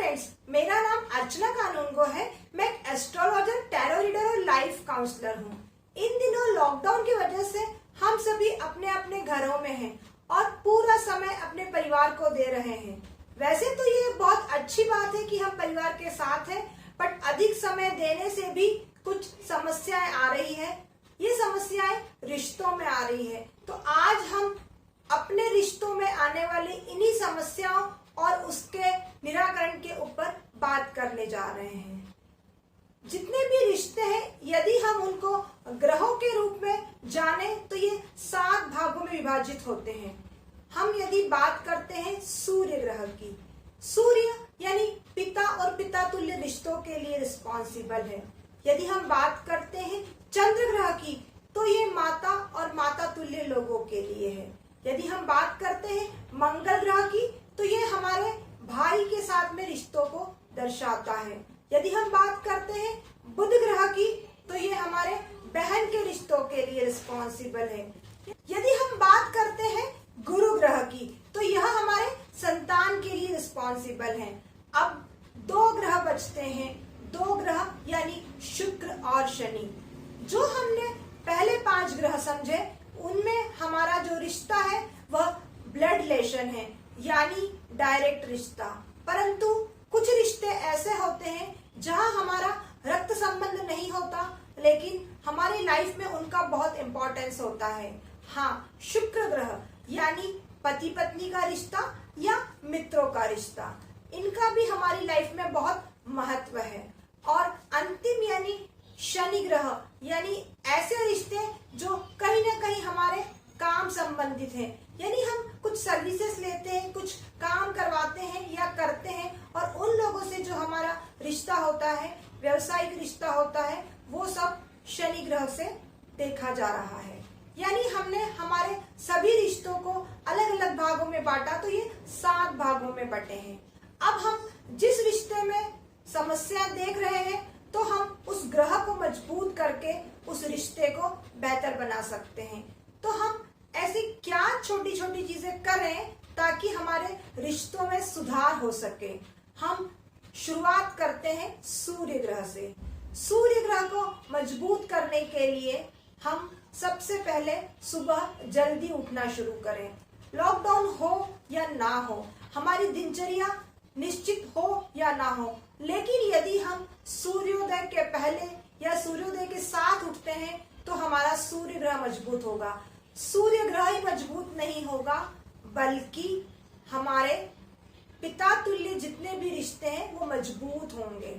Friends, मेरा नाम अर्चना कानूनगो है। मैं एक एस्ट्रोलॉजर, टैरो रीडर और लाइफ काउंसलर हूँ। इन दिनों लॉकडाउन की वजह से हम सभी अपने अपने घरों में हैं और पूरा समय अपने परिवार को दे रहे हैं। वैसे तो ये बहुत अच्छी बात है कि हम परिवार के साथ हैं, बट अधिक समय देने से भी कुछ समस्याएं आ रही है। ये समस्याएं रिश्तों में आ रही है। तो आज हम अपने रिश्तों में आने वाली इन्हीं समस्याओं और उसके निराकरण के ऊपर बात करने जा रहे हैं। जितने भी रिश्ते हैं, यदि हम उनको ग्रहों के रूप में जाने तो ये 7 भागों में विभाजित होते हैं। हम यदि बात करते हैं सूर्य ग्रह की, सूर्य यानी पिता और पिता तुल्य रिश्तों के लिए रिस्पॉन्सिबल है। यदि हम बात करते हैं चंद्र ग्रह की, तो ये माता और माता तुल्य लोगों के लिए है। यदि हम बात करते हैं मंगल ग्रह की, तो ये हमारे भाई के साथ में रिश्तों को दर्शाता है। यदि हम बात करते हैं बुध ग्रह की, तो ये हमारे बहन के रिश्तों के लिए रिस्पॉन्सिबल है। यदि हम बात करते हैं गुरु ग्रह की, तो यह हमारे संतान के लिए रिस्पॉन्सिबल है। अब 2 ग्रह बचते हैं, 2 ग्रह यानी शुक्र और शनि। जो हमने पहले 5 ग्रह समझे, उनमें हमारा जो रिश्ता है वह ब्लड रिलेशन है, यानी डायरेक्ट रिश्ता। परंतु कुछ रिश्ते ऐसे होते हैं जहां हमारा रक्त संबंध नहीं होता, लेकिन हमारी लाइफ में उनका बहुत इंपॉर्टेंस होता है। हाँ, शुक्र ग्रह यानी पति पत्नी का रिश्ता या मित्रों का रिश्ता, इनका भी हमारी लाइफ में बहुत महत्व है। और अंतिम यानी शनि ग्रह यानी ऐसे रिश्ते जो कहीं ना कहीं हमारे काम संबंधित हैं, यानी हम कुछ सर्विसेज लेते हैं, कुछ काम करवाते हैं या करते हैं, और उन लोगों से जो हमारा रिश्ता होता है, व्यवसायिक रिश्ता होता है, वो सब शनि ग्रह से देखा जा रहा है। यानी हमने हमारे सभी रिश्तों को अलग अलग भागों में बांटा, तो ये 7 भागों में बटे हैं। अब हम जिस रिश्ते में समस्या देख रहे हैं, तो हम उस ग्रह को मजबूत करके उस रिश्ते को बेहतर बना सकते हैं। तो हम ऐसी क्या छोटी छोटी चीजें करें ताकि हमारे रिश्तों में सुधार हो सके। हम शुरुआत करते हैं सूर्य ग्रह से। सूर्य ग्रह को मजबूत करने के लिए हम सबसे पहले सुबह जल्दी उठना शुरू करें। लॉकडाउन हो या ना हो, हमारी दिनचर्या निश्चित हो या ना हो, लेकिन यदि हम सूर्योदय के पहले या सूर्योदय के साथ उठते हैं तो हमारा सूर्य ग्रह मजबूत होगा। सूर्य ग्रह ही मजबूत नहीं होगा, बल्कि हमारे पिता तुल्य जितने भी रिश्ते हैं वो मजबूत होंगे।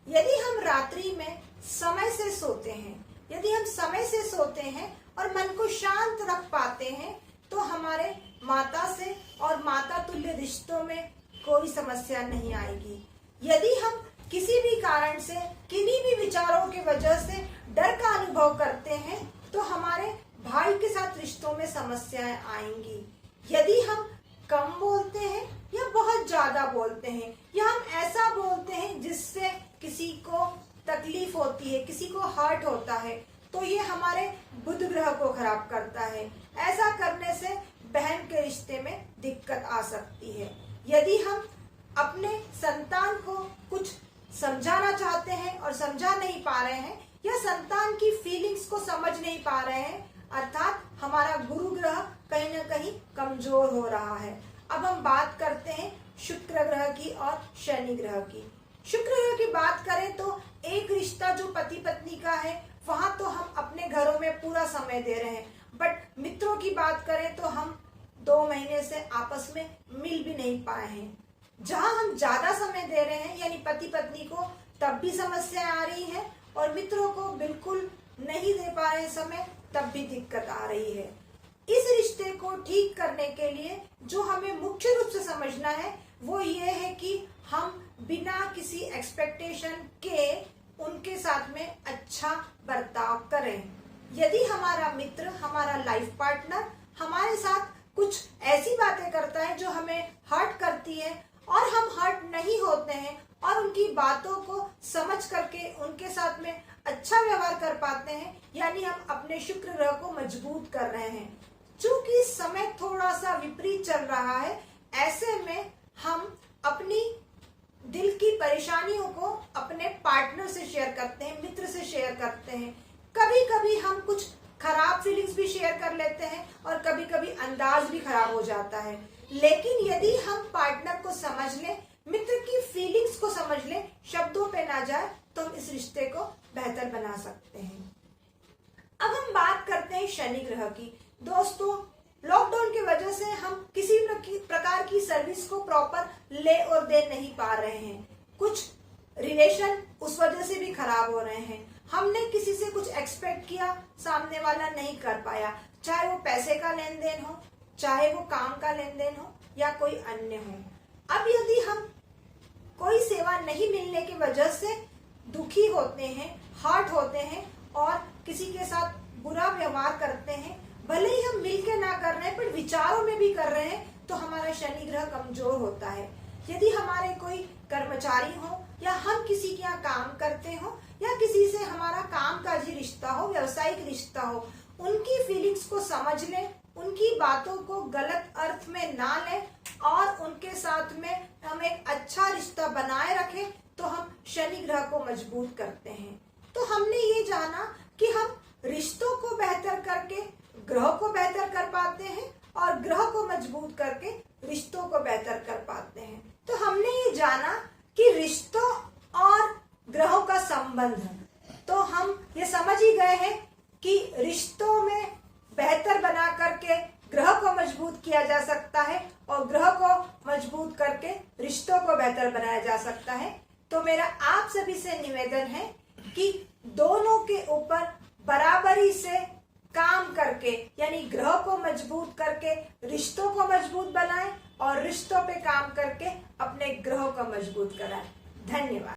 यदि हम रात्रि में समय से सोते हैं, यदि हम समय से सोते हैं और मन को शांत रख पाते हैं, तो हमारे माता से और माता तुल्य रिश्तों में कोई समस्या नहीं आएगी। यदि हम किसी भी कारण से, किन्हीं भी विचारों की वजह से डर का अनुभव करते हैं, तो हमारे भाई के साथ रिश्तों में समस्याएं आएंगी। यदि हम कम बोलते हैं या बहुत ज्यादा बोलते हैं, या हम ऐसा बोलते हैं जिससे किसी को तकलीफ होती है, किसी को हर्ट होता है, तो ये हमारे बुध ग्रह को खराब करता है। ऐसा करने से बहन के रिश्ते में दिक्कत आ सकती है। यदि हम अपने संतान को कुछ समझाना चाहते हैं और समझा नहीं पा रहे हैं, या संतान की फीलिंग्स को समझ नहीं पा रहे हैं, अर्थात हमारा गुरु ग्रह कहीं ना कहीं कमजोर हो रहा है। अब हम बात करते हैं शुक्र ग्रह की और शनि ग्रह की। शुक्र ग्रह की बात करें तो एक रिश्ता जो पति पत्नी का है, वहां तो हम अपने घरों में पूरा समय दे रहे हैं, बट मित्रों की बात करें तो हम 2 महीने से आपस में मिल भी नहीं पाए हैं। जहां हम ज्यादा समय दे रहे हैं, यानी पति पत्नी को, तब भी समस्या आ रही है, और मित्रों को बिल्कुल नहीं दे पा रहे समय, तब भी दिक्कत आ रही है। इस रिश्ते को ठीक करने के लिए जो हमें मुख्य रूप से समझना है वो ये है कि हम बिना किसी एक्सपेक्टेशन के उनके साथ में अच्छा बर्ताव करें। यदि हमारा मित्र, हमारा लाइफ पार्टनर हमारे साथ कुछ ऐसी बातें करता है जो हमें हर्ट करती है, और हम हर्ट नहीं होते हैं और उनकी बातों को समझ करके उनके साथ में अच्छा व्यवहार कर पाते हैं, यानी हम अपने शुक्र ग्रह को मजबूत कर रहे हैं। चूंकि समय थोड़ा सा विपरीत चल रहा है, ऐसे में हम अपनी दिल की परेशानियों को अपने पार्टनर से शेयर करते हैं, मित्र से शेयर करते हैं। कभी कभी हम कुछ खराब फीलिंग्स भी शेयर कर लेते हैं और कभी कभी अंदाज भी खराब हो जाता है। लेकिन यदि हम पार्टनर को समझ लें, मित्र की फीलिंग्स को समझ लें, शब्दों पे ना जाए, तो हम इस रिश्ते को बेहतर बना सकते हैं। अब हम बात करते हैं शनि ग्रह की। दोस्तों, लॉकडाउन की वजह से हम किसी प्रकार की सर्विस को प्रॉपर ले और दे नहीं पा रहे हैं। कुछ रिलेशन उस वजह से भी खराब हो रहे हैं। हमने किसी से कुछ एक्सपेक्ट किया, सामने वाला नहीं कर पाया, चाहे वो पैसे का लेन देन हो, चाहे वो काम का लेन देन हो या कोई अन्य हो। अब यदि हम कोई सेवा नहीं मिलने की वजह से दुखी होते हैं, हर्ट होते हैं और किसी के साथ बुरा व्यवहार करते हैं, भले ही हम मिलके ना कर रहे हैं पर विचारों में भी कर रहे हैं, तो हमारा शनि ग्रह कमजोर होता है। यदि हमारे कोई कर्मचारी हो या हम किसी के यहाँ काम करते हो या किसी से हमारा कामकाजी रिश्ता हो, व्यवसायिक रिश्ता हो, उनकी फीलिंग्स को समझ लें, उनकी बातों को गलत अर्थ में ना लें और उनके साथ में हम एक अच्छा रिश्ता बनाए रखें, तो हम शनि ग्रह को मजबूत करते हैं। तो हमने ये जाना कि हम रिश्तों को बेहतर करके ग्रह को बेहतर कर पाते हैं और ग्रह को मजबूत करके रिश्तों को बेहतर कर पाते हैं। तो हमने ये जाना कि रिश्तों और ग्रहों का संबंध, तो हम ये समझ ही गए हैं कि रिश्तों में बेहतर बना करके ग्रह को मजबूत किया जा सकता है और ग्रह को मजबूत करके रिश्तों को बेहतर बनाया जा सकता है। तो मेरा आप सभी से निवेदन है कि दोनों के ऊपर बराबरी से काम करके, यानी ग्रह को मजबूत करके रिश्तों को मजबूत बनाएं और रिश्तों पे काम करके अपने ग्रह को मजबूत कराएं। धन्यवाद।